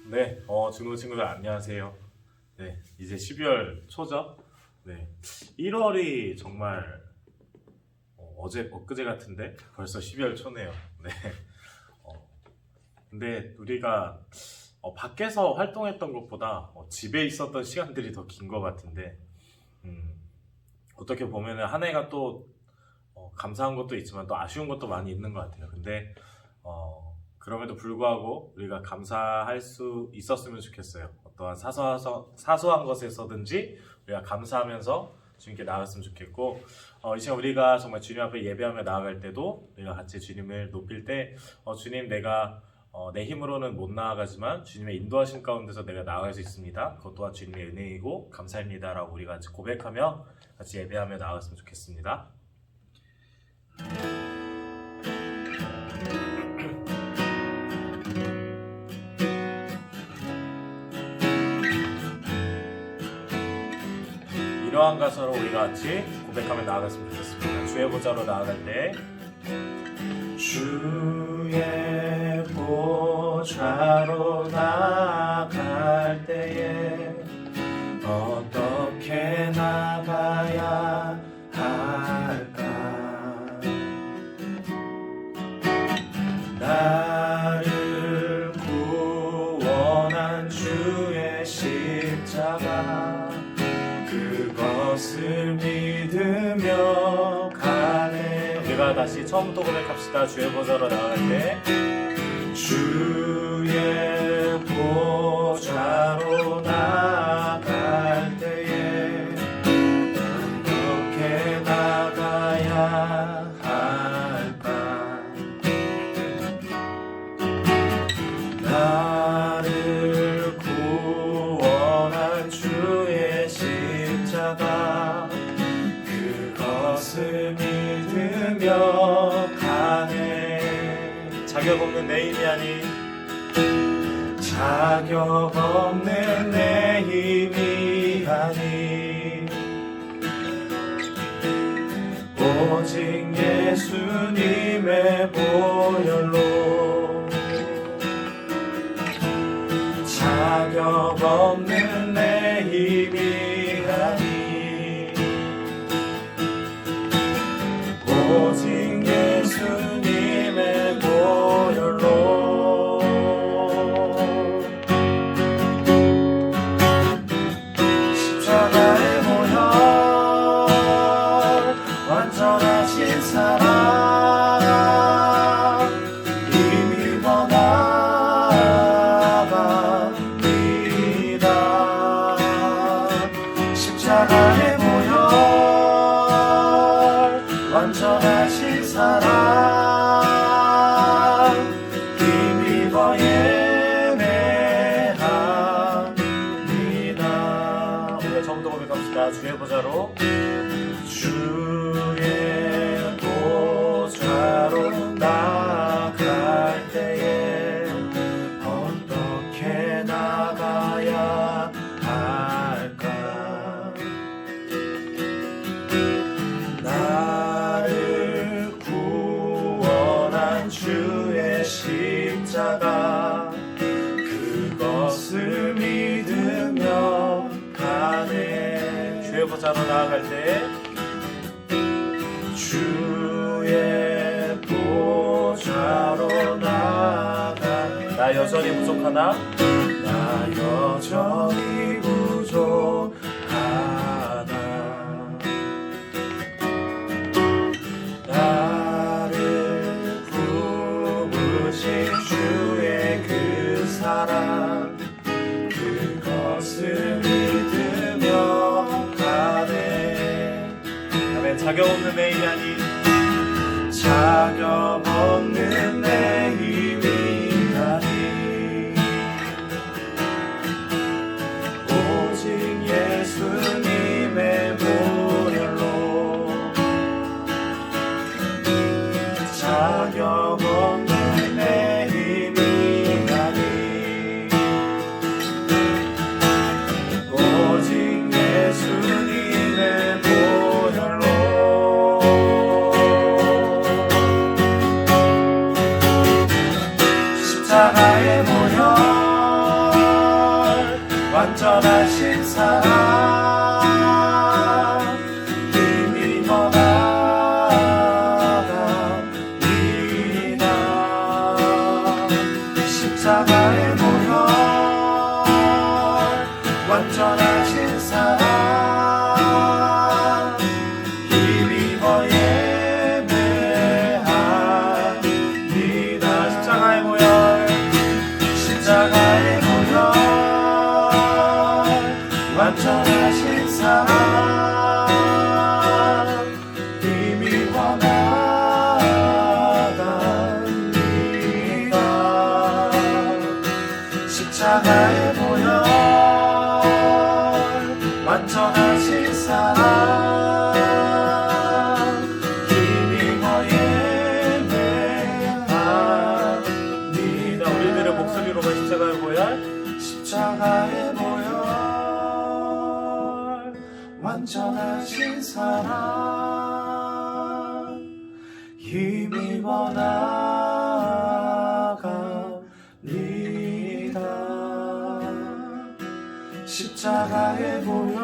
네, 중고 친구들 안녕하세요. 네, 이제 12월 초죠? 네, 1월이 정말 엊그제 같은데 벌써 12월 초네요. 네, 근데 우리가 밖에서 활동했던 것보다 집에 있었던 시간들이 더 긴 것 같은데, 어떻게 보면은 한 해가 또 감사한 것도 있지만 또 아쉬운 것도 많이 있는 것 같아요. 근데 그럼에도 불구하고 우리가 감사할 수 있었으면 좋겠어요. 어떠한 사소한 것에서든지 우리가 감사하면서 주님께 나아갔으면 좋겠고, 이 시간 우리가 정말 주님 앞에 예배하며 나아갈 때도 우리가 같이 주님을 높일 때 주님, 내가 내 힘으로는 못 나아가지만 주님의 인도하심 가운데서 내가 나아갈 수 있습니다. 그것 또한 주님의 은혜이고 감사입니다 라고 우리가 같이 고백하며 같이 예배하며 나아갔으면 좋겠습니다. 이러한 가사로 우리가 같이 고백하며 나아갔으면 좋겠습니다. 주의 보좌로 나아갈 때, 주의 보좌로 나아갈 때에 어떻게 나가야 할까? 나를 구원한 주의 십자가, 그것을 믿으며 가네. 우리가 다시 처음부터 고백합시다. 주의 보좌로 나아갈 때, 주의 보좌로 나아갈 때에 어떻게 나가야 할까? 나를 구원한 주의 십자가, 그것을 믿으며 가네. 자격 없는 내 힘이 아닌, 자격 없는 내 힘이 아닌, 오직 예수님의 보혈로, 자격 없는 내 힘이 아닌, 오직 예수님의 보혈로. 십자가의 보혈, 완전하신 사랑, 이미 번나갑니다. 십자가의 보혈, 완전하신 사랑, 힘입어 예매합니다. 우리가 처음부터 고백합시다. 주의 보좌로, 주의 보좌로 나아갈 때에 어떻게 나가야 할까? 나를 구원한 주의 십자가, 그것을 믿으며 가네. 주의 보좌로 나아갈 때, 주의 보좌로 나아가. 나 여전히 부족하나? 나 여전히 부족하나? 나를 부으신 주의 그 사랑, 그것을 믿으며 가네. 아멘. 자격 없는 내 힘이 아닌, 자격 없는 내 힘이 아닌, 오직 예수님의 보혈로, 자격 없는 내 힘이 아닌, 오직 예수님의 보혈로. 십자가의 보혈, 완전하신 사랑 힘입어 나아갑니다. 십자가의 보혈 완전하신 사랑 힘입어 예배합니다. 십자가의 보혈 십자가의 보혈 완전하신 사랑 힘입어 나아갑니다. 십자가의 보혈 완전하신 사랑 힘입어 예배합니다. 우리들의 목소리로만 십자가의 보혈 십자가의 보혈 완전하신 사랑 힘입어 나아갑니다. 십자가의 보혈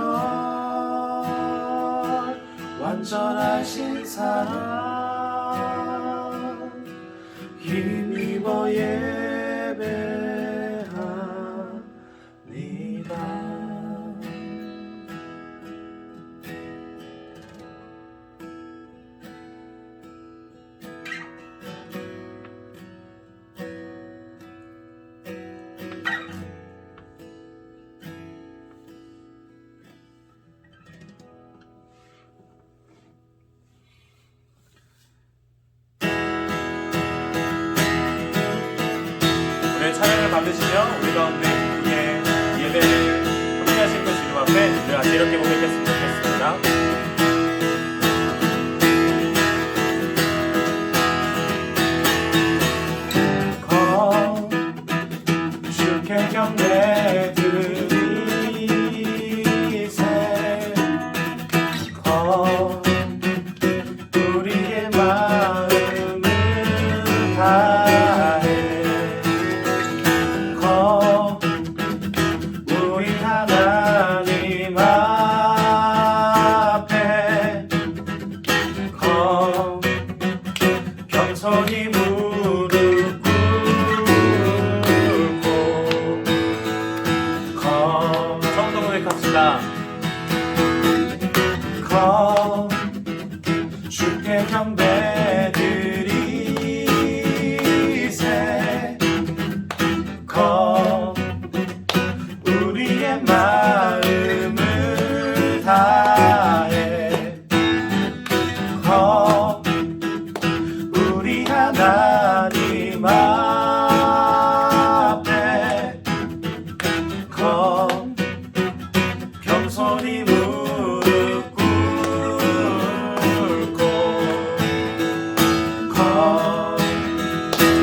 완전하신 사랑 힘입어 예배합니다. 우리의 찬양을 받으시며 우리 가운데 함께 예배를 함께하신 그 주님 앞에 우리 같이 이렇게 고백했으면 좋겠습니다. 주께 경배드리세 우리의 마음을 다해 우리 하나님 앞에 겸손히 무릎 꿇고 성도 고백합시다. 주께 경배드리세 우리의 마음을 다해 우리 하나님 앞에 겸손히 무릎 꿇고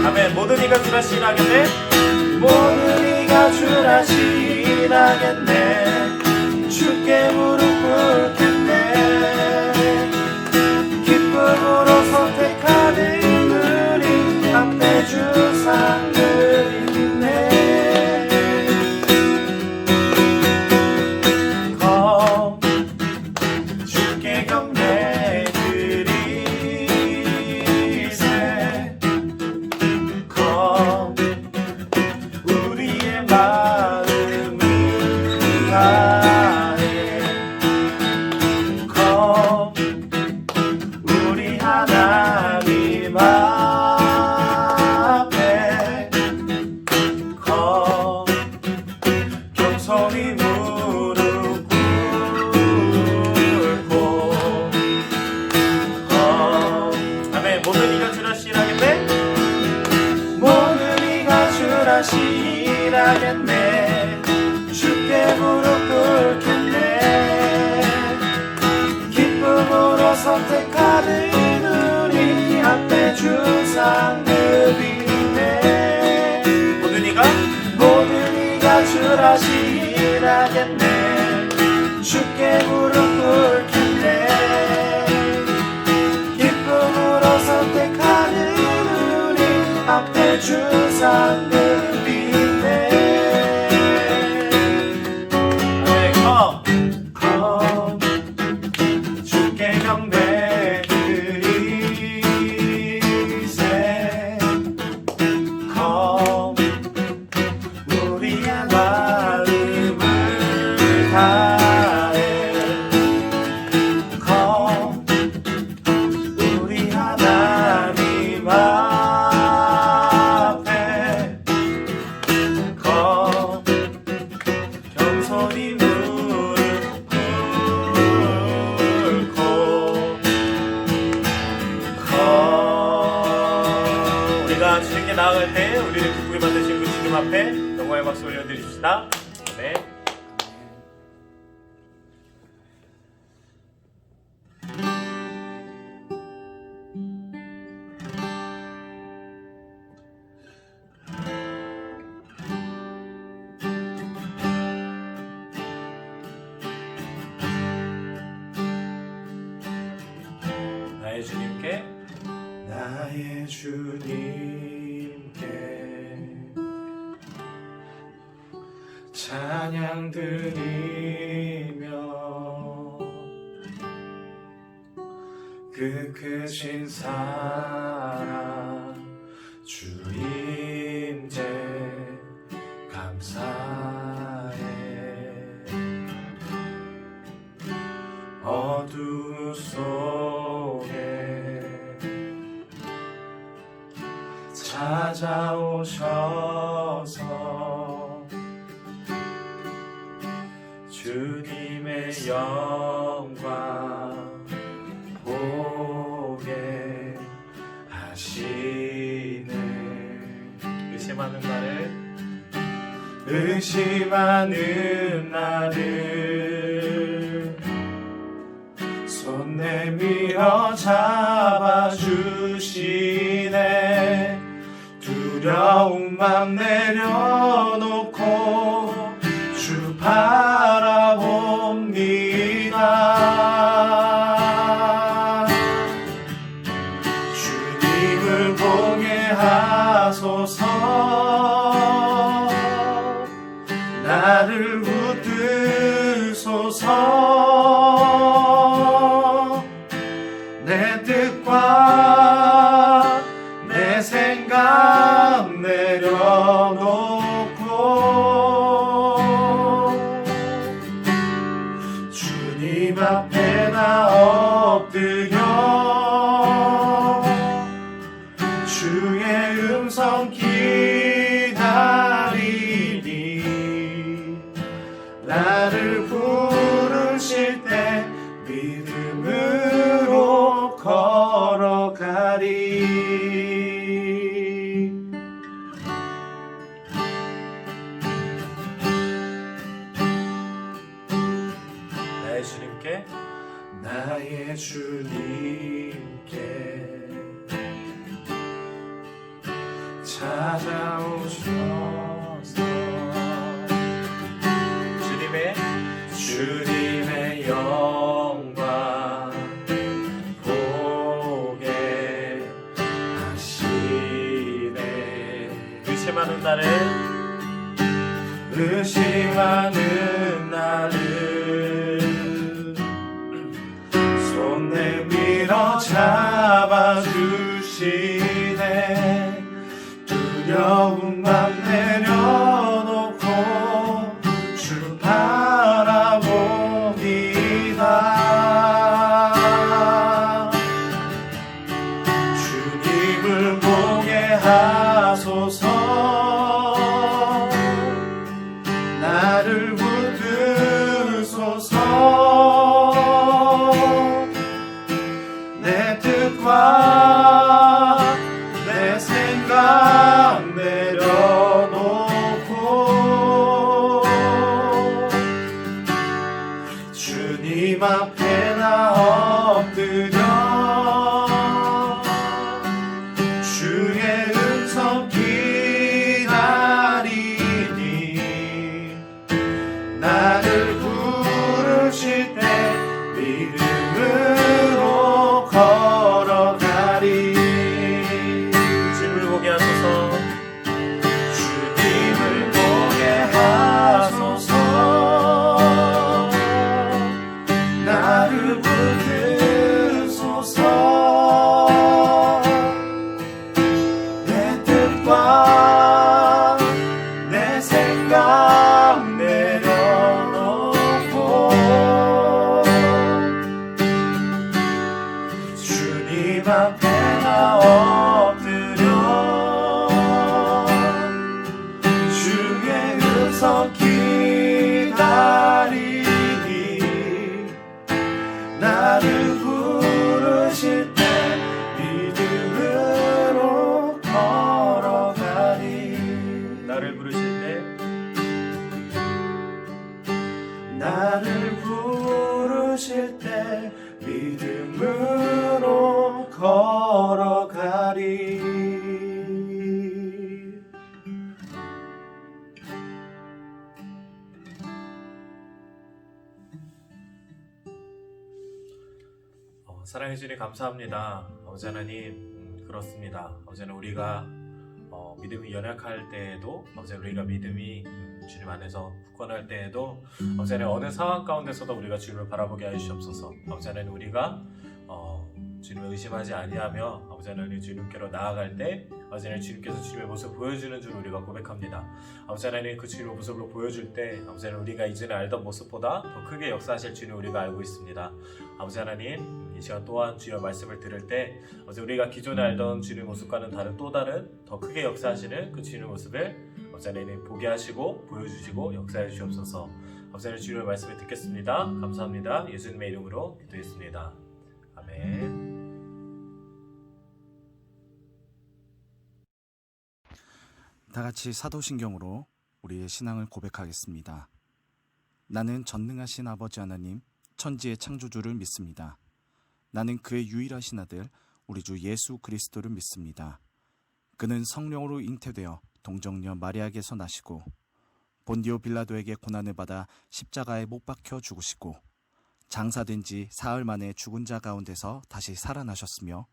아멘. 모든 이가 주라 시인하겠네. 모든 이가 주라 시인하겠네. 주께 무릎 꿇겠네. 기쁨으로 선택하는 우리 앞에 주 상을 있네. 주께 경배드리세 우리의 마음을 다해 우리 하나님 앞에 겸손히 무릎 꿇고 아멘. 모든 이가 주라 시인하겠네. 모든 이가 주라 시인하겠네. 주께 무릎 꿇겠네. 기쁨으로 선택하는 우리 앞에 주 상급이네. 모든 이가 주라 시인하겠네. 주께 무릎 꿇겠네. 기쁨으로 선택하는 우리 앞에 주 상급이네. 앞에 영광의 박수 올려드립시다. 네. 나의 주님께 찬양 드리며 그 크신 사랑 주 임재 감사해. 어두운 속에 찾아오셔서 주님의 영광 보게 하시네. 의심하는 나를 손 내밀어 잡아주시네. 두려운 맘 내려놓고 주 바라봅니다. 주님을 보게 하소서. 나를 붙드소서. 내 뜻과 내 생각 내려놓고 주님 앞에 나 엎드려 주의 음성 기다리니. 나를 부르실 때 믿음으로 걸어가리. 나의 주님께 나의 주님께 찾아오셔서 주님의 영광 보게 하시네. 의심하는 나를 손 내밀어 잡아주시네. 두려운 맘 내려놓고 주 바라봅니다. 주님을 보게 하소서. 나를 붙드소서. 내 뜻과 내 생각 내려놓고 주님 앞에 나 엎드려 주의 음성 기다리니. 나를 부르실 때 믿음으로 걸어가리. 주님을 보게 하소서. 주님을 보게 하소서. 나를 붙드소서. 내 뜻과 내 생각 내려놓고 주님 앞에 나 엎드려 주의 음성 기다리니. 나를 부르실 때 믿음으로 걸어가리. 나를 부르실 부르실 때 나를 부르실 때 믿음으로 걸어가리. 사랑해 주님 감사합니다. 아버지 하나님, 그렇습니다. 아버지 하나님, 우리가 믿음이 연약할 때에도, 아버지 하나님, 우리가 믿음이 주님 안에서 굳건할 때에도, 아버지 하나님, 어느 상황 가운데서도 우리가 주님을 바라보게 하시옵소서. 아버지 하나님, 우리가 주님을 의심하지 아니하며 아버지 하나님 주님께로 나아갈 때 아버지 하나님 주님께서 주님의 모습을 보여주는 줄 우리가 고백합니다. 아버지 하나님, 그 주님의 모습을 보여줄 때 아버지 하나님, 우리가 이전에 알던 모습보다 더 크게 역사하실 주님 우리가 알고 있습니다. 아버지 하나님, 이 시간 또한 주님의 말씀을 들을 때 아버지 우리가 기존에 알던 주님의 모습과는 다른 또 다른 더 크게 역사하시는 그 주님의 모습을 아버지 하나님 보게 하시고 보여주시고 역사해 주시옵소서. 아버지 하나님, 주님의 말씀을 듣겠습니다. 감사합니다. 예수님의 이름으로 기도했습니다. 아멘. 다 같이 사도신경으로 우리의 신앙을 고백하겠습니다. 나는 전능하신 아버지 하나님, 천지의 창조주를 믿습니다. 나는 그의 유일하신 아들, 우리 주 예수 그리스도를 믿습니다. 그는 성령으로 잉태되어 동정녀 마리아에게서 나시고 본디오 빌라도에게 고난을 받아 십자가에 못 박혀 죽으시고 장사된 지 사흘 만에 죽은 자 가운데서 다시 살아나셨으며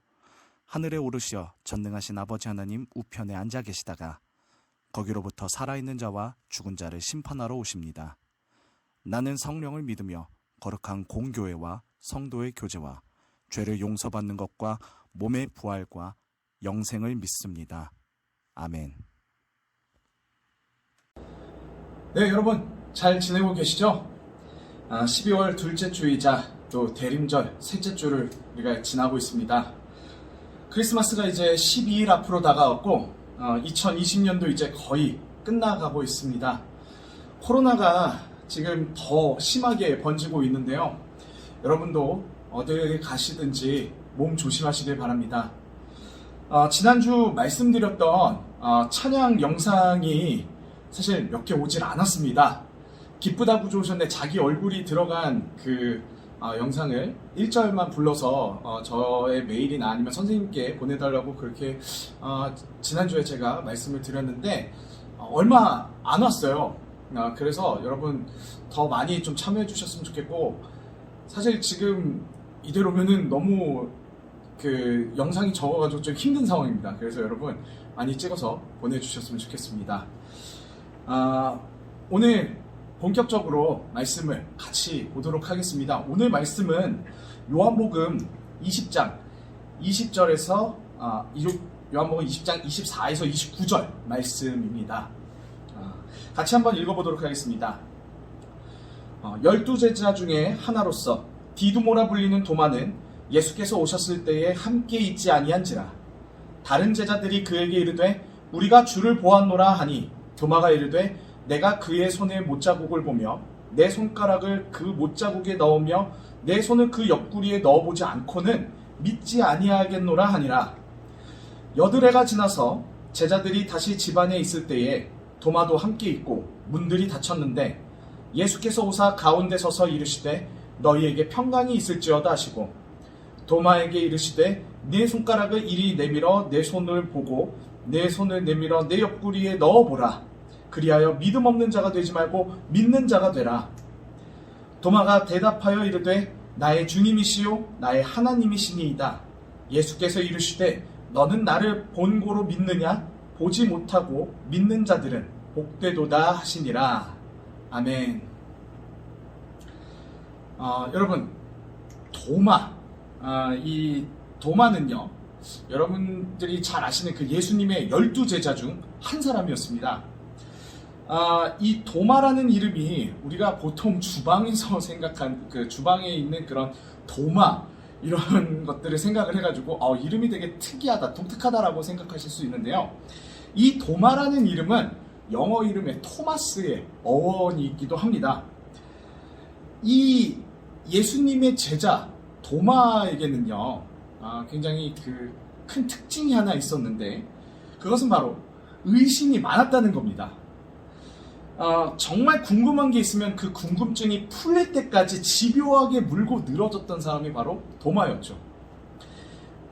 하늘에 오르시어 전능하신 아버지 하나님 우편에 앉아 계시다가 거기로부터 살아있는 자와 죽은 자를 심판하러 오십니다. 나는 성령을 믿으며 거룩한 공교회와 성도의 교제와 죄를 용서받는 것과 몸의 부활과 영생을 믿습니다. 아멘. 네, 여러분 잘 지내고 계시죠? 12월 둘째 주이자 또 대림절 셋째 주를 우리가 지나고 있습니다. 크리스마스가 이제 12일 앞으로 다가왔고 2020년도 이제 거의 끝나가고 있습니다. 코로나가 지금 더 심하게 번지고 있는데요. 여러분도 어딜 가시든지 몸 조심하시길 바랍니다. 지난주 말씀드렸던 찬양 영상이 사실 몇 개 오질 않았습니다. 기쁘다고 좋으셨는데 자기 얼굴이 들어간 그 영상을 1절만 불러서 저의 메일이나 아니면 선생님께 보내달라고 그렇게 지난주에 제가 말씀을 드렸는데 얼마 안 왔어요. 그래서 여러분 더 많이 좀 참여해 주셨으면 좋겠고, 사실 지금 이대로면은 너무 그 영상이 적어가지고 좀 힘든 상황입니다. 그래서 여러분 많이 찍어서 보내주셨으면 좋겠습니다. 오늘 본격적으로 말씀을 같이 보도록 하겠습니다. 오늘 말씀은 요한복음 20장 20절에서 요한복음 20장 24에서 29절 말씀입니다. 같이 한번 읽어보도록 하겠습니다. 12제자 중에 하나로서 디두모라 불리는 도마는 예수께서 오셨을 때에 함께 있지 아니한지라. 다른 제자들이 그에게 이르되 우리가 주를 보았노라 하니 도마가 이르되 내가 그의 손에 못자국을 보며 내 손가락을 그 못자국에 넣으며 내 손을 그 옆구리에 넣어보지 않고는 믿지 아니하겠노라 하니라. 여드레가 지나서 제자들이 다시 집안에 있을 때에 도마도 함께 있고 문들이 닫혔는데 예수께서 오사 가운데 서서 이르시되 너희에게 평강이 있을지어다 하시고 도마에게 이르시되 네 손가락을 이리 내밀어 내 손을 보고 내 손을 내밀어 내 옆구리에 넣어보라. 그리하여 믿음 없는 자가 되지 말고 믿는 자가 되라. 도마가 대답하여 이르되 나의 주님이시요 나의 하나님이시니이다. 예수께서 이르시되 너는 나를 본고로 믿느냐? 보지 못하고 믿는 자들은 복되도다 하시니라. 아멘. 여러분, 도마, 이 도마는요, 여러분들이 잘 아시는 그 예수님의 12제자 중 한 사람이었습니다. 이 도마라는 이름이 우리가 보통 주방에서 생각한 그 주방에 있는 그런 도마 이런 것들을 생각을 해가지고 이름이 되게 특이하다, 독특하다라고 생각하실 수 있는데요. 이 도마라는 이름은 영어 이름의 토마스의 어원이기도 합니다. 이 예수님의 제자 도마에게는요, 굉장히 그 큰 특징이 하나 있었는데 그것은 바로 의심이 많았다는 겁니다. 정말 궁금한 게 있으면 그 궁금증이 풀릴 때까지 집요하게 물고 늘어졌던 사람이 바로 도마였죠.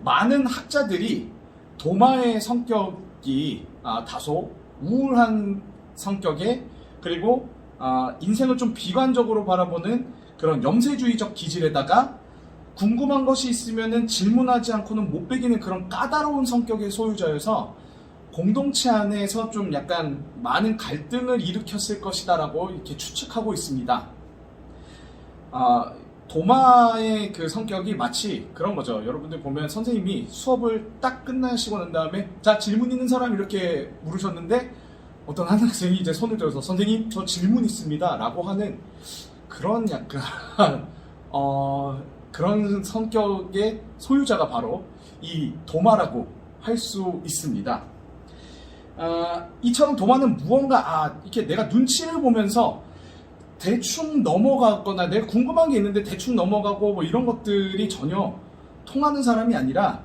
많은 학자들이 도마의 성격이 다소 우울한 성격에, 그리고 인생을 좀 비관적으로 바라보는 그런 염세주의적 기질에다가 궁금한 것이 있으면은 질문하지 않고는 못 베기는 그런 까다로운 성격의 소유자여서 공동체 안에서 좀 약간 많은 갈등을 일으켰을 것이다라고 이렇게 추측하고 있습니다. 도마의 그 성격이 마치 그런 거죠. 여러분들 보면 선생님이 수업을 딱 끝나시고 난 다음에 자, 질문 있는 사람 이렇게 물으셨는데 어떤 한 학생이 이제 손을 들어서 선생님 저 질문 있습니다 라고 하는 그런 약간 그런 성격의 소유자가 바로 이 도마라고 할 수 있습니다. 이처럼 도마는 무언가 이렇게 내가 눈치를 보면서 대충 넘어가거나 내가 궁금한 게 있는데 대충 넘어가고 뭐 이런 것들이 전혀 통하는 사람이 아니라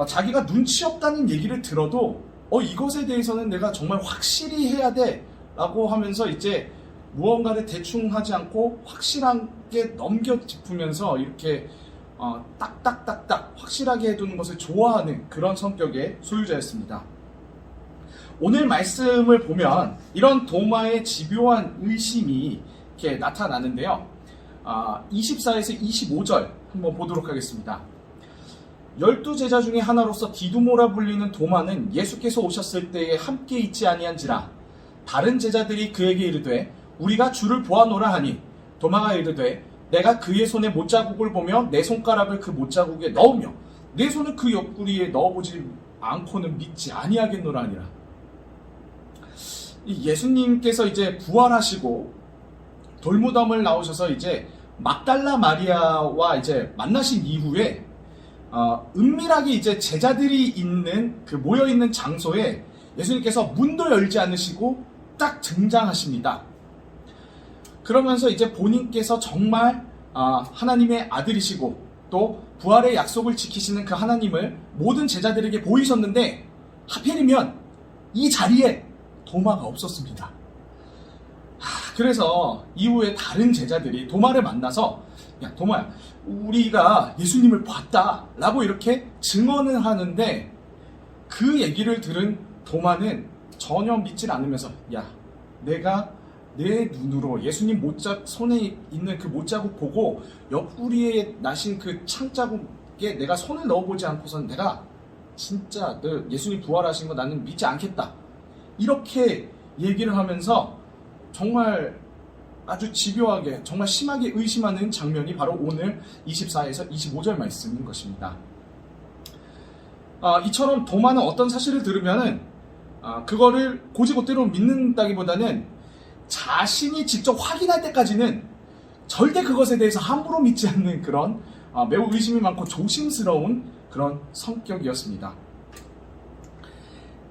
자기가 눈치 없다는 얘기를 들어도 이것에 대해서는 내가 정말 확실히 해야 돼 라고 하면서 이제 무언가를 대충 하지 않고 확실하게 넘겨 짚으면서 이렇게 딱딱딱딱 확실하게 해두는 것을 좋아하는 그런 성격의 소유자였습니다. 오늘 말씀을 보면 이런 도마의 집요한 의심이 이렇게 나타나는데요. 24에서 25절 한번 보도록 하겠습니다. 12제자 중에 하나로서 디두모라 불리는 도마는 예수께서 오셨을 때에 함께 있지 아니한지라. 다른 제자들이 그에게 이르되 우리가 주를 보아노라 하니 도마가 이르되 내가 그의 손에 못자국을 보며 내 손가락을 그 못자국에 넣으며 내 손을 그 옆구리에 넣어보지 않고는 믿지 아니하겠노라 하니라. 예수님께서 이제 부활하시고 돌무덤을 나오셔서 이제 막달라 마리아와 이제 만나신 이후에 은밀하게 이제 제자들이 있는 그 모여 있는 장소에 예수님께서 문도 열지 않으시고 딱 등장하십니다. 그러면서 이제 본인께서 정말 하나님의 아들이시고 또 부활의 약속을 지키시는 그 하나님을 모든 제자들에게 보이셨는데 하필이면 이 자리에 도마가 없었습니다. 그래서 이후에 다른 제자들이 도마를 만나서 야 도마야 우리가 예수님을 봤다 라고 이렇게 증언을 하는데 그 얘기를 들은 도마는 전혀 믿질 않으면서 야 내가 내 눈으로 예수님 손에 있는 그 못자국 보고 옆구리에 나신 그 창자국에 내가 손을 넣어보지 않고서는 내가 진짜 예수님 부활하신 거 나는 믿지 않겠다 이렇게 얘기를 하면서 정말 아주 집요하게 정말 심하게 의심하는 장면이 바로 오늘 24에서 25절 말씀인 것입니다. 이처럼 도마는 어떤 사실을 들으면은 그거를 곧이곧대로 믿는다기보다는 자신이 직접 확인할 때까지는 절대 그것에 대해서 함부로 믿지 않는 그런 매우 의심이 많고 조심스러운 그런 성격이었습니다.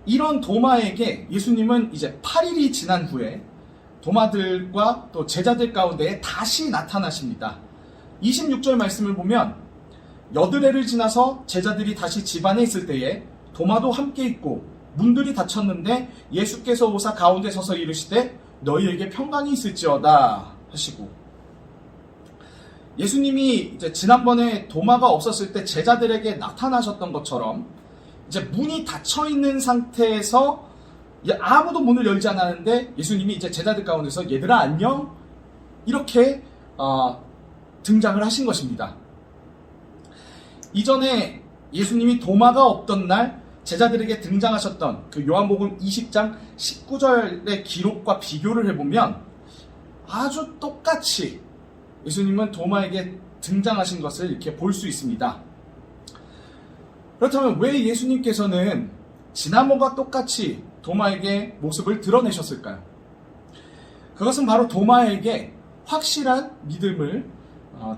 이런 도마에게 예수님은 이제 8일이 지난 후에 도마들과 또 제자들 가운데 다시 나타나십니다. 26절 말씀을 보면 여드레를 지나서 제자들이 다시 집안에 있을 때에 도마도 함께 있고 문들이 닫혔는데 예수께서 오사 가운데 서서 이르시되 너희에게 평강이 있을지어다 하시고 예수님이 이제 지난번에 도마가 없었을 때 제자들에게 나타나셨던 것처럼 이제 문이 닫혀 있는 상태에서 아무도 문을 열지 않았는데 예수님이 이제 제자들 가운데서 얘들아 안녕 이렇게 등장을 하신 것입니다. 이전에 예수님이 도마가 없던 날 제자들에게 등장하셨던 그 요한복음 20장 19절의 기록과 비교를 해보면 아주 똑같이 예수님은 도마에게 등장하신 것을 이렇게 볼 수 있습니다. 그렇다면 왜 예수님께서는 지난번과 똑같이 도마에게 모습을 드러내셨을까요? 그것은 바로 도마에게 확실한 믿음을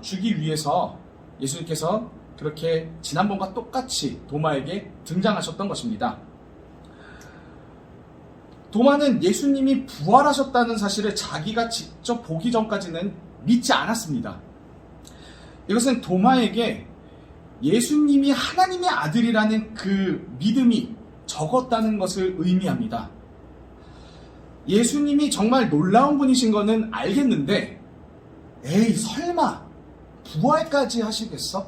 주기 위해서 예수님께서 그렇게 지난번과 똑같이 도마에게 등장하셨던 것입니다. 도마는 예수님이 부활하셨다는 사실을 자기가 직접 보기 전까지는 믿지 않았습니다. 이것은 도마에게 예수님이 하나님의 아들이라는 그 믿음이 적었다는 것을 의미합니다. 예수님이 정말 놀라운 분이신 거는 알겠는데, 에이, 설마 부활까지 하시겠어?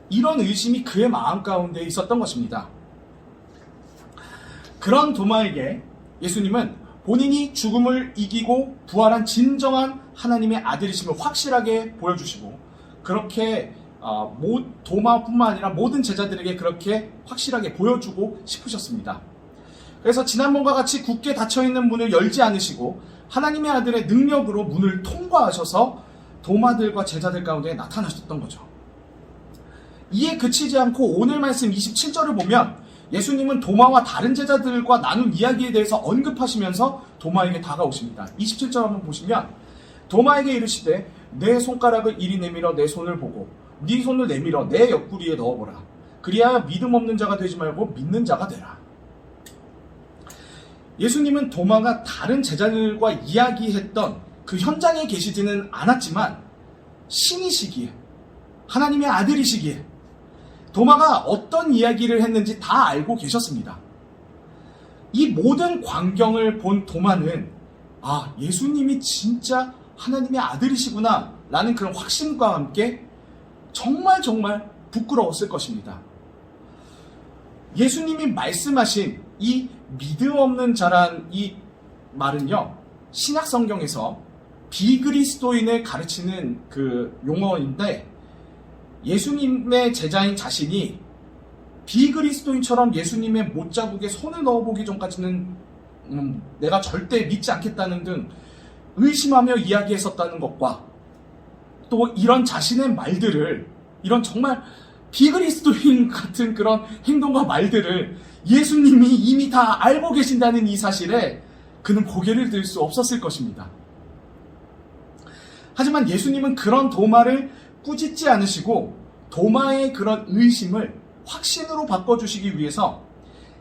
이런 의심이 그의 마음 가운데 있었던 것입니다. 그런 도마에게 예수님은 본인이 죽음을 이기고 부활한 진정한 하나님의 아들이심을 확실하게 보여주시고, 그렇게 도마뿐만 아니라 모든 제자들에게 그렇게 확실하게 보여주고 싶으셨습니다. 그래서 지난번과 같이 굳게 닫혀있는 문을 열지 않으시고 하나님의 아들의 능력으로 문을 통과하셔서 도마들과 제자들 가운데 나타나셨던 거죠. 이에 그치지 않고 오늘 말씀 27절을 보면 예수님은 도마와 다른 제자들과 나눈 이야기에 대해서 언급하시면서 도마에게 다가오십니다. 27절 한번 보시면 도마에게 이르시되 내 손가락을 이리 내밀어 내 손을 보고 네 손을 내밀어 내 옆구리에 넣어보라. 그리하여 믿음 없는 자가 되지 말고 믿는 자가 되라. 예수님은 도마가 다른 제자들과 이야기했던 그 현장에 계시지는 않았지만 신이시기에, 하나님의 아들이시기에 도마가 어떤 이야기를 했는지 다 알고 계셨습니다. 이 모든 광경을 본 도마는 예수님이 진짜 하나님의 아들이시구나 라는 그런 확신과 함께 정말 부끄러웠을 것입니다. 예수님이 말씀하신 이 믿음 없는 자란 이 말은요, 신약 성경에서 비그리스도인을 가르치는 그 용어인데, 예수님의 제자인 자신이 비그리스도인처럼 예수님의 못자국에 손을 넣어보기 전까지는 내가 절대 믿지 않겠다는 등 의심하며 이야기했었다는 것과, 또 이런 자신의 말들을, 이런 정말 비그리스도인 같은 그런 행동과 말들을 예수님이 이미 다 알고 계신다는 이 사실에 그는 고개를 들 수 없었을 것입니다. 하지만 예수님은 그런 도마를 꾸짖지 않으시고 도마의 그런 의심을 확신으로 바꿔주시기 위해서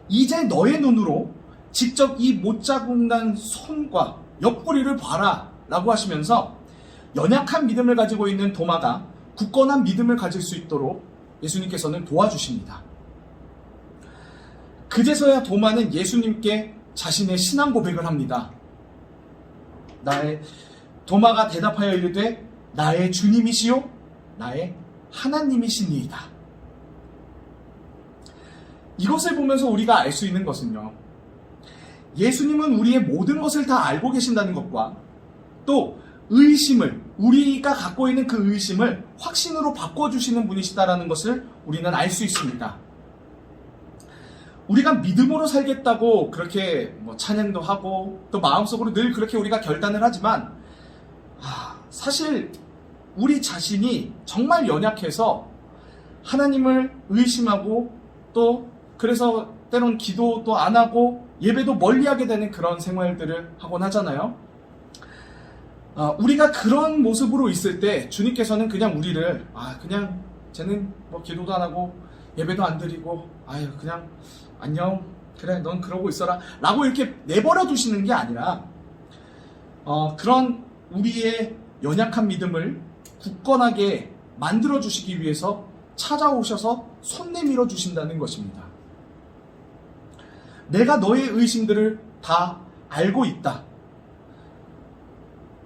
이제 너의 눈으로 직접 이 못자국 난 손과 옆구리를 봐라 라고 하시면서 연약한 믿음을 가지고 있는 도마가 굳건한 믿음을 가질 수 있도록 예수님께서는 도와주십니다. 그제서야 도마는 예수님께 자신의 신앙 고백을 합니다. 도마가 대답하여 이르되 나의 주님이시요 나의 하나님이시니이다. 이것을 보면서 우리가 알 수 있는 것은요, 예수님은 우리의 모든 것을 다 알고 계신다는 것과 또 우리가 갖고 있는 그 의심을 확신으로 바꿔주시는 분이시다라는 것을 우리는 알 수 있습니다. 우리가 믿음으로 살겠다고 그렇게 찬양도 하고 또 마음속으로 늘 그렇게 우리가 결단을 하지만 사실 우리 자신이 정말 연약해서 하나님을 의심하고 또 그래서 때론 기도도 안 하고 예배도 멀리하게 되는 그런 생활들을 하곤 하잖아요. 우리가 그런 모습으로 있을 때 주님께서는 그냥 우리를 그냥 쟤는 기도도 안 하고 예배도 안 드리고 그냥 안녕 그래 넌 그러고 있어라 라고 이렇게 내버려 두시는 게 아니라 그런 우리의 연약한 믿음을 굳건하게 만들어 주시기 위해서 찾아오셔서 손 내밀어 주신다는 것입니다. 내가 너의 의심들을 다 알고 있다.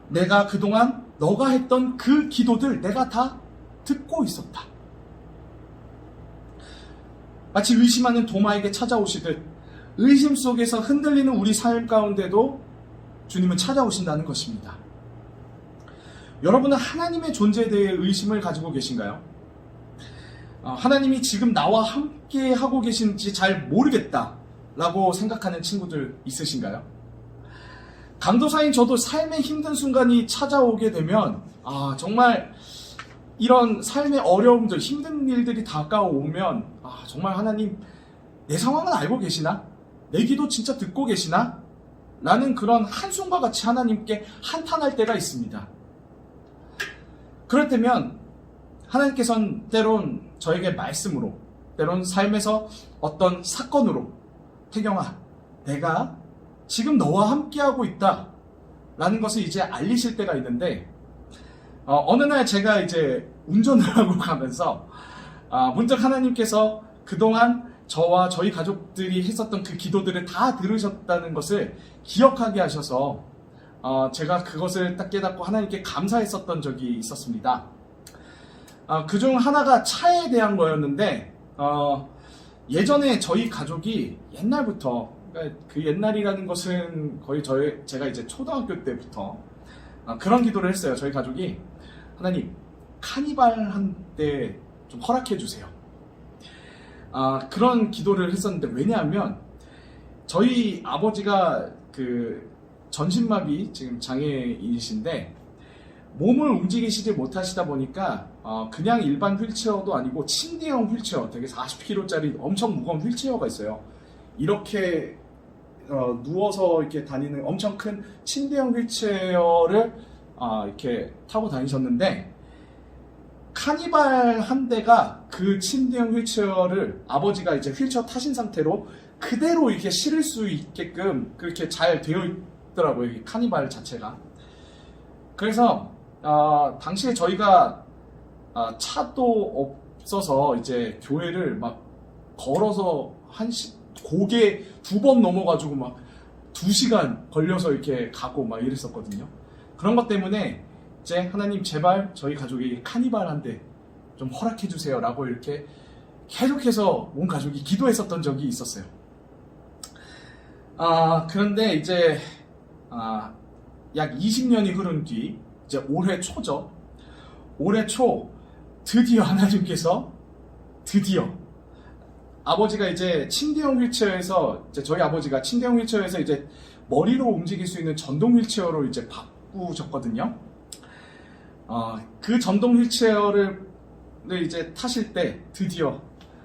내가 그동안 너가 했던 그 기도들 내가 다 듣고 있었다. 마치 의심하는 도마에게 찾아오시듯 의심 속에서 흔들리는 우리 삶 가운데도 주님은 찾아오신다는 것입니다. 여러분은 하나님의 존재에 대해 의심을 가지고 계신가요? 하나님이 지금 나와 함께 하고 계신지 잘 모르겠다라고 생각하는 친구들 있으신가요? 강도사인 저도 삶의 힘든 순간이 찾아오게 되면 정말 이런 삶의 어려움들, 힘든 일들이 다가오면 정말 하나님 내 상황은 알고 계시나? 내 기도 진짜 듣고 계시나? 라는 그런 한숨과 같이 하나님께 한탄할 때가 있습니다. 그럴 때면 하나님께서는 때론 저에게 말씀으로, 때론 삶에서 어떤 사건으로 태경아, 내가 지금 너와 함께하고 있다 라는 것을 이제 알리실 때가 있는데, 어느 날 제가 이제 운전을 하고 가면서 문득 하나님께서 그동안 저와 저희 가족들이 했었던 그 기도들을 다 들으셨다는 것을 기억하게 하셔서 제가 그것을 딱 깨닫고 하나님께 감사했었던 적이 있었습니다. 그중 하나가 차에 대한 거였는데 예전에 저희 가족이 옛날부터, 그러니까 그 옛날이라는 것은 거의 제가 이제 초등학교 때부터 그런 기도를 했어요. 저희 가족이 하나님 카니발 한 때 좀 허락해 주세요. 그런 기도를 했었는데, 왜냐하면 저희 아버지가 그 전신마비 지금 장애인이신데 몸을 움직이시지 못하시다 보니까 그냥 일반 휠체어도 아니고 침대형 휠체어, 되게 40kg짜리 엄청 무거운 휠체어가 있어요. 이렇게 누워서 이렇게 다니는 엄청 큰 침대형 휠체어를 이렇게 타고 다니셨는데, 카니발 한 대가 그 침대형 휠체어를 아버지가 이제 휠체어 타신 상태로 그대로 이렇게 실을 수 있게끔 그렇게 잘 되어 있더라고요, 이 카니발 자체가. 그래서 당시에 저희가 차도 없어서 이제 교회를 막 걸어서 고개 2번 넘어가지고 막 2시간 걸려서 이렇게 가고 막 이랬었거든요. 그런 것 때문에 이제 하나님 제발 저희 가족에게 카니발 한 대 좀 허락해 주세요 라고 이렇게 계속해서 온 가족이 기도했었던 적이 있었어요. 그런데 이제 약 20년이 흐른 뒤, 이제 올해 초죠. 올해 초 드디어 하나님께서 아버지가 이제 침대형 휠체어에서, 이제 저희 아버지가 침대형 휠체어에서 이제 머리로 움직일 수 있는 전동 휠체어로 이제 바꾸셨거든요. 그 전동 휠체어를 이제 타실 때 드디어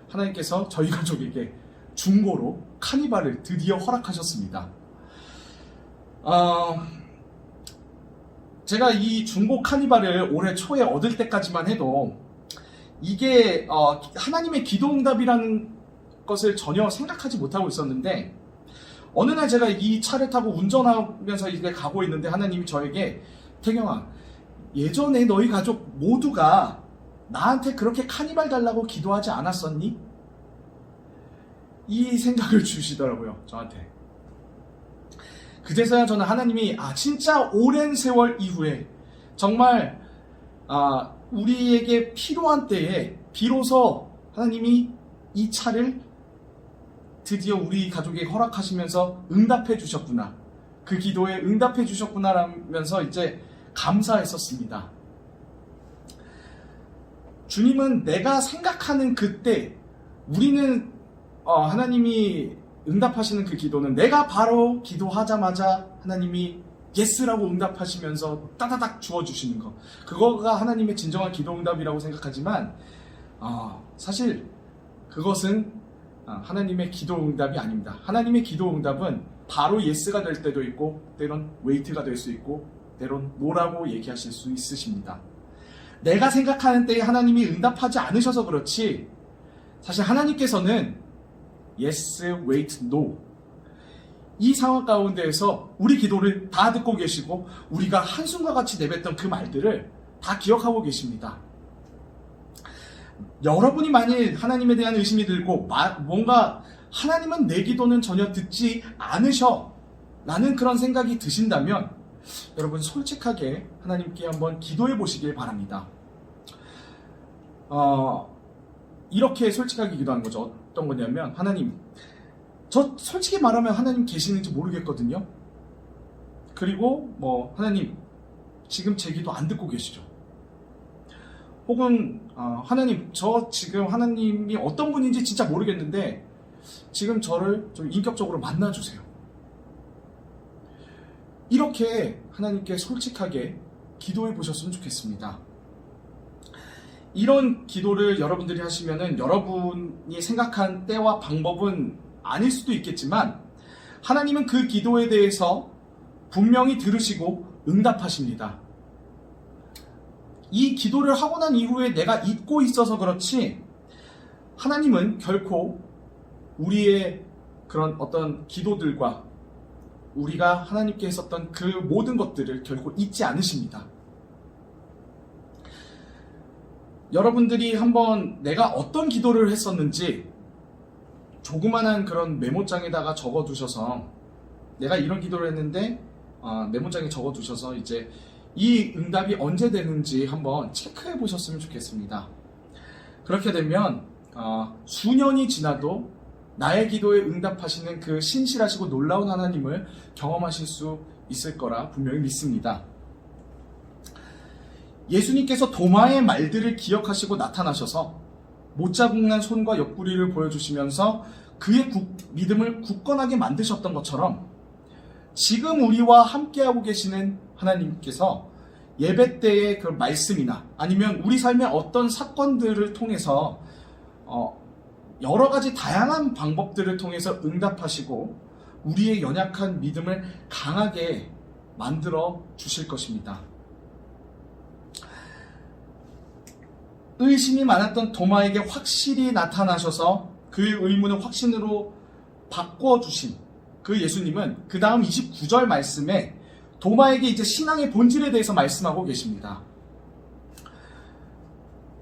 하나님께서 저희 가족에게 중고로 카니발을 드디어 허락하셨습니다. 제가 이 중고 카니발을 올해 초에 얻을 때까지만 해도 이게 하나님의 기도응답이라는 것을 전혀 생각하지 못하고 있었는데, 어느 날 제가 이 차를 타고 운전하면서 이제 가고 있는데 하나님이 저에게 태경아, 예전에 너희 가족 모두가 나한테 그렇게 카니발 달라고 기도하지 않았었니? 이 생각을 주시더라고요, 저한테. 그제서야 저는 하나님이 진짜 오랜 세월 이후에 정말 우리에게 필요한 때에 비로소 하나님이 이 차를 드디어 우리 가족에게 허락하시면서 응답해 주셨구나, 그 기도에 응답해 주셨구나 라면서 이제 감사했었습니다. 주님은 내가 생각하는 그때, 우리는 하나님이 응답하시는 그 기도는 내가 바로 기도하자마자 하나님이 예스라고 응답하시면서 따다닥 주어주시는 거, 그거가 하나님의 진정한 기도 응답이라고 생각하지만 사실 그것은 하나님의 기도 응답이 아닙니다. 하나님의 기도 응답은 바로 예스가 될 때도 있고, 때론 웨이트가 될 수 있고, 때론 노라고 얘기하실 수 있으십니다. 내가 생각하는 때에 하나님이 응답하지 않으셔서 그렇지, 사실 하나님께서는 yes, wait, no, 이 상황 가운데에서 우리 기도를 다 듣고 계시고 우리가 한숨과 같이 내뱉던 그 말들을 다 기억하고 계십니다. 여러분이 만일 하나님에 대한 의심이 들고 뭔가 하나님은 내 기도는 전혀 듣지 않으셔 라는 그런 생각이 드신다면, 여러분 솔직하게 하나님께 한번 기도해 보시길 바랍니다. 이렇게 솔직하게 기도하는 거죠. 어떤 거냐면, 하나님, 저 솔직히 말하면 하나님 계시는지 모르겠거든요. 그리고 하나님 지금 제 기도 안 듣고 계시죠. 혹은 하나님, 저 지금 하나님이 어떤 분인지 진짜 모르겠는데 지금 저를 좀 인격적으로 만나주세요. 이렇게 하나님께 솔직하게 기도해 보셨으면 좋겠습니다. 이런 기도를 여러분들이 하시면은 여러분이 생각한 때와 방법은 아닐 수도 있겠지만 하나님은 그 기도에 대해서 분명히 들으시고 응답하십니다. 이 기도를 하고 난 이후에 내가 잊고 있어서 그렇지, 하나님은 결코 우리의 그런 어떤 기도들과 우리가 하나님께 했었던 그 모든 것들을 결코 잊지 않으십니다. 여러분들이 한번 내가 어떤 기도를 했었는지 조그만한 그런 메모장에다가 적어두셔서 내가 이런 기도를 했는데 메모장에 적어두셔서 이제 이 응답이 언제 되는지 한번 체크해 보셨으면 좋겠습니다. 그렇게 되면 수년이 지나도 나의 기도에 응답하시는 그 신실하시고 놀라운 하나님을 경험하실 수 있을 거라 분명히 믿습니다. 예수님께서 도마의 말들을 기억하시고 나타나셔서 못자국난 손과 옆구리를 보여주시면서 그의 믿음을 굳건하게 만드셨던 것처럼 지금 우리와 함께하고 계시는 하나님께서 예배 때의 그 말씀이나 아니면 우리 삶의 어떤 사건들을 통해서 여러 가지 다양한 방법들을 통해서 응답하시고 우리의 연약한 믿음을 강하게 만들어 주실 것입니다. 의심이 많았던 도마에게 확실히 나타나셔서 그의 의문을 확신으로 바꿔주신 그 예수님은 그 다음 29절 말씀에 도마에게 이제 신앙의 본질에 대해서 말씀하고 계십니다.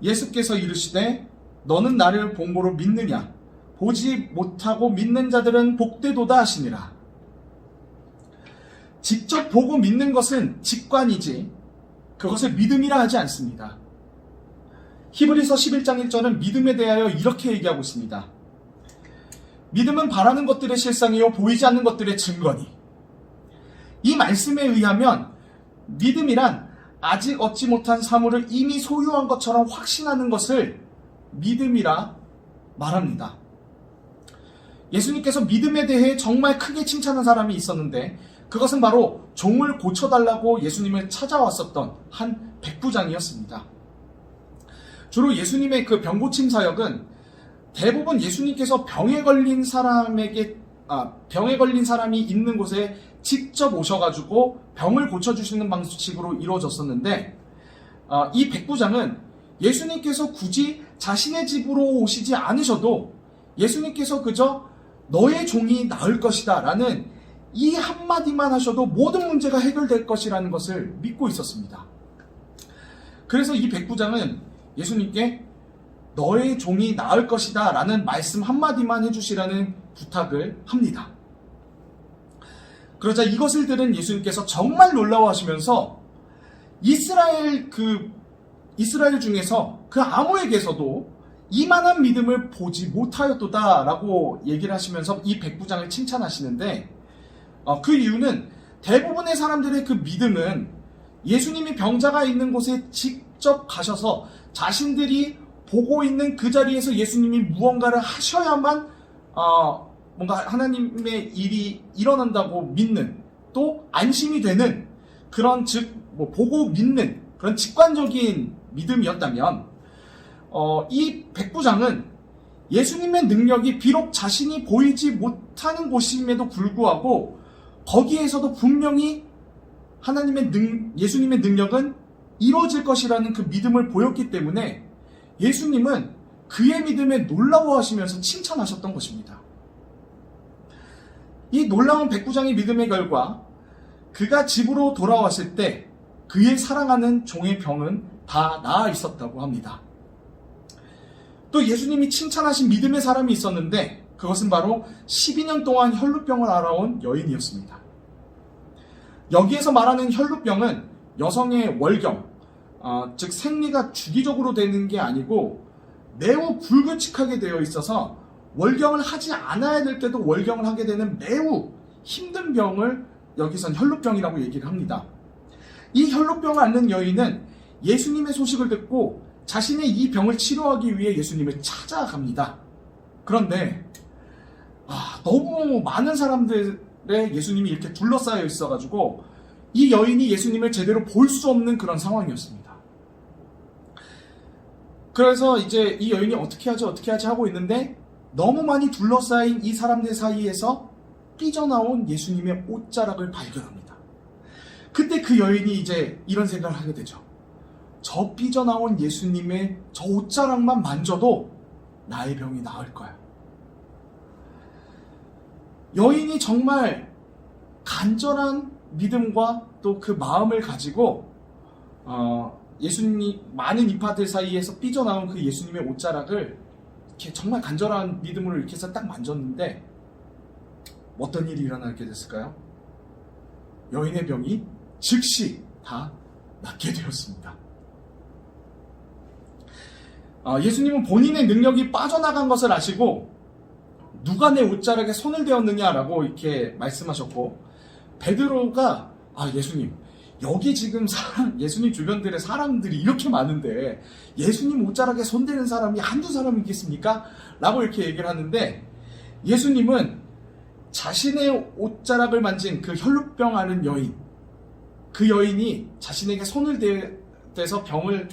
예수께서 이르시되 너는 나를 본고로 믿느냐? 보지 못하고 믿는 자들은 복되도다 하시니라. 직접 보고 믿는 것은 직관이지 그것을 믿음이라 하지 않습니다. 히브리서 11장 1절은 믿음에 대하여 이렇게 얘기하고 있습니다. 믿음은 바라는 것들의 실상이요 보이지 않는 것들의 증거니. 이 말씀에 의하면 믿음이란 아직 얻지 못한 사물을 이미 소유한 것처럼 확신하는 것을 믿음이라 말합니다. 예수님께서 믿음에 대해 정말 크게 칭찬한 사람이 있었는데 그것은 바로 종을 고쳐달라고 예수님을 찾아왔었던 한 백부장이었습니다. 주로 예수님의 그 병고침 사역은 대부분 예수님께서 병에 걸린 사람이 있는 곳에 직접 오셔가지고 병을 고쳐주시는 방식으로 이루어졌었는데 이 백부장은 예수님께서 굳이 자신의 집으로 오시지 않으셔도 예수님께서 그저 너의 종이 나을 것이다 라는 이 한마디만 하셔도 모든 문제가 해결될 것이라는 것을 믿고 있었습니다. 그래서 이 백부장은 예수님께 너의 종이 나을 것이다 라는 말씀 한마디만 해주시라는 부탁을 합니다. 그러자 이것을 들은 예수님께서 정말 놀라워하시면서 이스라엘 중에서 그 아무에게서도 이만한 믿음을 보지 못하였도다 라고 얘기를 하시면서 이 백부장을 칭찬하시는데 그 이유는 대부분의 사람들의 그 믿음은 예수님이 병자가 있는 곳에 직접 가셔서 자신들이 보고 있는 그 자리에서 예수님이 무언가를 하셔야만 뭔가 하나님의 일이 일어난다고 믿는 또 안심이 되는 그런 보고 믿는 그런 직관적인 믿음이었다면 이 백부장은 예수님의 능력이 비록 자신이 보이지 못하는 곳임에도 불구하고 거기에서도 분명히 예수님의 능력은 이루어질 것이라는 그 믿음을 보였기 때문에 예수님은 그의 믿음에 놀라워하시면서 칭찬하셨던 것입니다. 이 놀라운 백부장의 믿음의 결과 그가 집으로 돌아왔을 때 그의 사랑하는 종의 병은 다 나아 있었다고 합니다. 또 예수님이 칭찬하신 믿음의 사람이 있었는데 그것은 바로 12년 동안 혈루병을 앓아온 여인이었습니다. 여기에서 말하는 혈루병은 여성의 월경, 즉 생리가 주기적으로 되는 게 아니고 매우 불규칙하게 되어 있어서 월경을 하지 않아야 될 때도 월경을 하게 되는 매우 힘든 병을 여기선 혈루병이라고 얘기를 합니다. 이 혈루병을 앓는 여인은 예수님의 소식을 듣고 자신의 이 병을 치료하기 위해 예수님을 찾아갑니다. 그런데 너무 많은 사람들의 예수님이 이렇게 둘러싸여 있어가지고 이 여인이 예수님을 제대로 볼 수 없는 그런 상황이었습니다. 그래서 이제 이 여인이 어떻게 하지 하고 있는데 너무 많이 둘러싸인 이 사람들 사이에서 삐져나온 예수님의 옷자락을 발견합니다. 그때 그 여인이 이제 이런 생각을 하게 되죠. 저 삐져나온 예수님의 저 옷자락만 만져도 나의 병이 나을 거야. 여인이 정말 간절한 믿음과 또 그 마음을 가지고 예수님이 많은 인파들 사이에서 삐져나온 그 예수님의 옷자락을 이렇게 정말 간절한 믿음으로 이렇게 해서 딱 만졌는데 어떤 일이 일어나게 됐을까요? 여인의 병이 즉시 다 낫게 되었습니다. 예수님은 본인의 능력이 빠져나간 것을 아시고 누가 내 옷자락에 손을 대었느냐라고 이렇게 말씀하셨고, 베드로가 예수님, 여기 지금 예수님 주변들의 사람들이 이렇게 많은데 예수님 옷자락에 손대는 사람이 한두 사람이겠습니까? 라고 이렇게 얘기를 하는데, 예수님은 자신의 옷자락을 만진 그 혈루병 앓은 여인, 그 여인이 자신에게 손을 대서 병을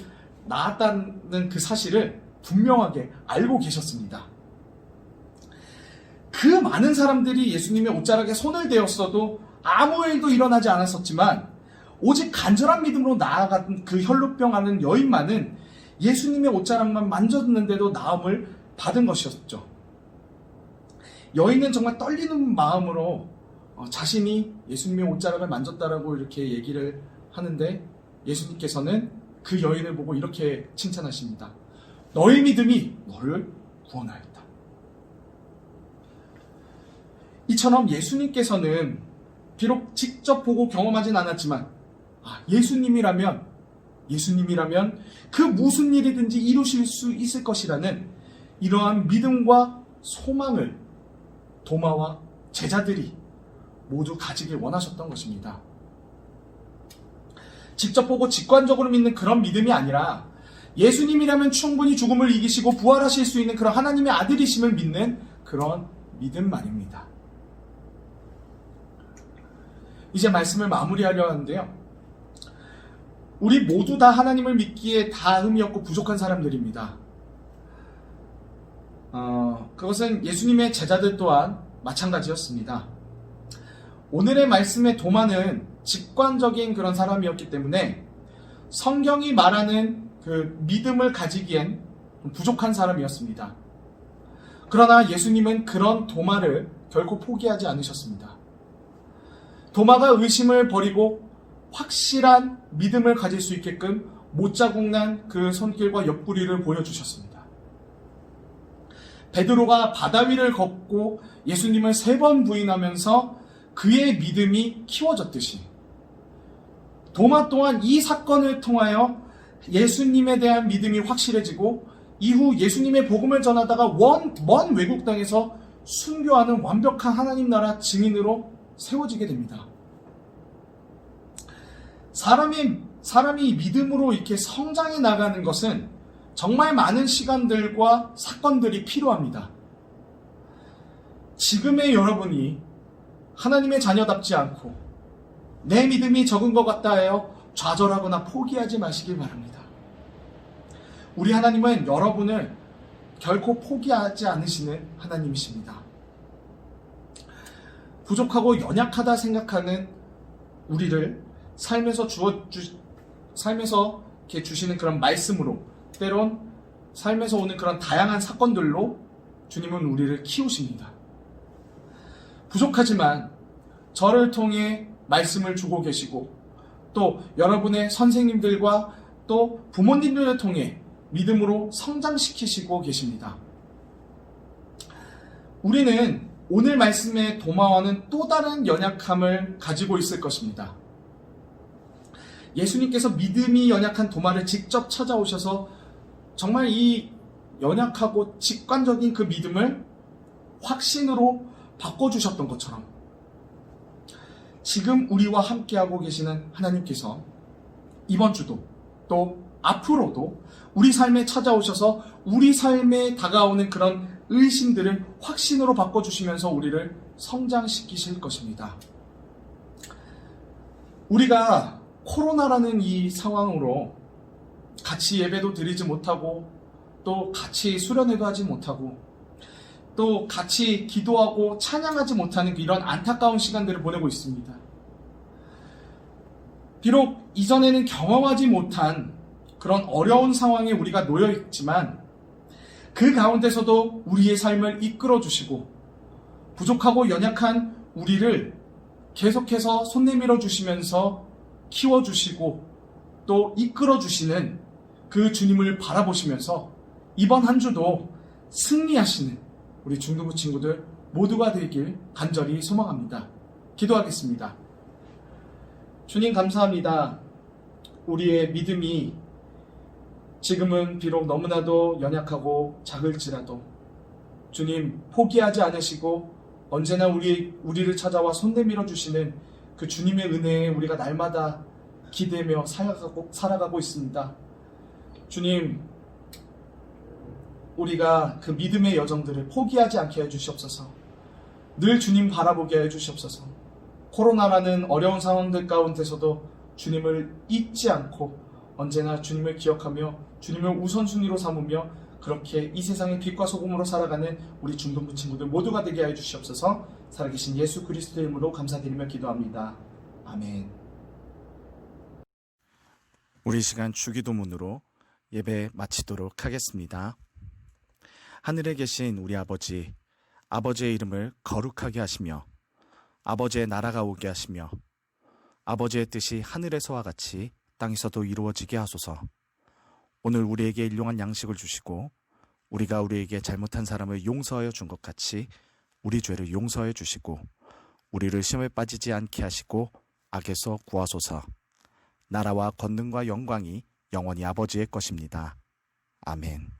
나았다는 그 사실을 분명하게 알고 계셨습니다. 그 많은 사람들이 예수님의 옷자락에 손을 대었어도 아무 일도 일어나지 않았었지만, 오직 간절한 믿음으로 나아간 그 혈루병 앓은 여인만은 예수님의 옷자락만 만졌는데도 나음을 받은 것이었죠. 여인은 정말 떨리는 마음으로 자신이 예수님의 옷자락을 만졌다라고 이렇게 얘기를 하는데, 예수님께서는 그 여인을 보고 이렇게 칭찬하십니다. 너의 믿음이 너를 구원하였다. 이처럼 예수님께서는 비록 직접 보고 경험하진 않았지만 예수님이라면 그 무슨 일이든지 이루실 수 있을 것이라는 이러한 믿음과 소망을 도마와 제자들이 모두 가지길 원하셨던 것입니다. 직접 보고 직관적으로 믿는 그런 믿음이 아니라 예수님이라면 충분히 죽음을 이기시고 부활하실 수 있는 그런 하나님의 아들이심을 믿는 그런 믿음 말입니다. 이제 말씀을 마무리하려 하는데요. 우리 모두 다 하나님을 믿기에 다 흠이 없고 부족한 사람들입니다. 그것은 예수님의 제자들 또한 마찬가지였습니다. 오늘의 말씀의 도마는 직관적인 그런 사람이었기 때문에 성경이 말하는 그 믿음을 가지기엔 부족한 사람이었습니다. 그러나 예수님은 그런 도마를 결코 포기하지 않으셨습니다. 도마가 의심을 버리고 확실한 믿음을 가질 수 있게끔 못자국난 그 손길과 옆구리를 보여주셨습니다. 베드로가 바다 위를 걷고 예수님을 3번 부인하면서 그의 믿음이 키워졌듯이, 도마 또한 이 사건을 통하여 예수님에 대한 믿음이 확실해지고 이후 예수님의 복음을 전하다가 먼 외국 땅에서 순교하는 완벽한 하나님 나라 증인으로 세워지게 됩니다. 사람이 믿음으로 이렇게 성장해 나가는 것은 정말 많은 시간들과 사건들이 필요합니다. 지금의 여러분이 하나님의 자녀답지 않고 내 믿음이 적은 것 같다 하여 좌절하거나 포기하지 마시길 바랍니다. 우리 하나님은 여러분을 결코 포기하지 않으시는 하나님이십니다. 부족하고 연약하다 생각하는 우리를 삶에서 이렇게 주시는 그런 말씀으로, 때론 삶에서 오는 그런 다양한 사건들로 주님은 우리를 키우십니다. 부족하지만 저를 통해 말씀을 주고 계시고, 또 여러분의 선생님들과 또 부모님들을 통해 믿음으로 성장시키시고 계십니다. 우리는 오늘 말씀의 도마와는 또 다른 연약함을 가지고 있을 것입니다. 예수님께서 믿음이 연약한 도마를 직접 찾아오셔서 정말 이 연약하고 직관적인 그 믿음을 확신으로 바꿔주셨던 것처럼, 지금 우리와 함께하고 계시는 하나님께서 이번 주도 또 앞으로도 우리 삶에 찾아오셔서 우리 삶에 다가오는 그런 의심들을 확신으로 바꿔주시면서 우리를 성장시키실 것입니다. 우리가 코로나라는 이 상황으로 같이 예배도 드리지 못하고, 또 같이 수련회도 하지 못하고, 또 같이 기도하고 찬양하지 못하는 이런 안타까운 시간들을 보내고 있습니다. 비록 이전에는 경험하지 못한 그런 어려운 상황에 우리가 놓여 있지만, 그 가운데서도 우리의 삶을 이끌어 주시고 부족하고 연약한 우리를 계속해서 손 내밀어 주시면서 키워주시고 또 이끌어 주시는 그 주님을 바라보시면서 이번 한 주도 승리하시는 우리 중등부 친구들 모두가 되길 간절히 소망합니다. 기도하겠습니다. 주님 감사합니다. 우리의 믿음이 지금은 비록 너무나도 연약하고 작을지라도 주님 포기하지 않으시고 언제나 우리를 찾아와 손 내밀어 주시는 그 주님의 은혜에 우리가 날마다 기대며 살아가고 있습니다. 주님, 우리가 그 믿음의 여정들을 포기하지 않게 해주시옵소서. 늘 주님 바라보게 해주시옵소서. 코로나라는 어려운 상황들 가운데서도 주님을 잊지 않고 언제나 주님을 기억하며 주님을 우선순위로 삼으며 그렇게 이 세상의 빛과 소금으로 살아가는 우리 중등부 친구들 모두가 되게 하여 주시옵소서. 살아계신 예수 그리스도의 이름으로 감사드리며 기도합니다. 아멘. 우리 시간 주기도문으로 예배 마치도록 하겠습니다. 하늘에 계신 우리 아버지, 아버지의 이름을 거룩하게 하시며 아버지의 나라가 오게 하시며 아버지의 뜻이 하늘에서와 같이 땅에서도 이루어지게 하소서. 오늘 우리에게 일용할 양식을 주시고 우리가 우리에게 잘못한 사람을 용서하여 준 것 같이 우리 죄를 용서해 주시고 우리를 시험에 빠지지 않게 하시고 악에서 구하소서. 나라와 권능과 영광이 영원히 아버지의 것입니다. 아멘.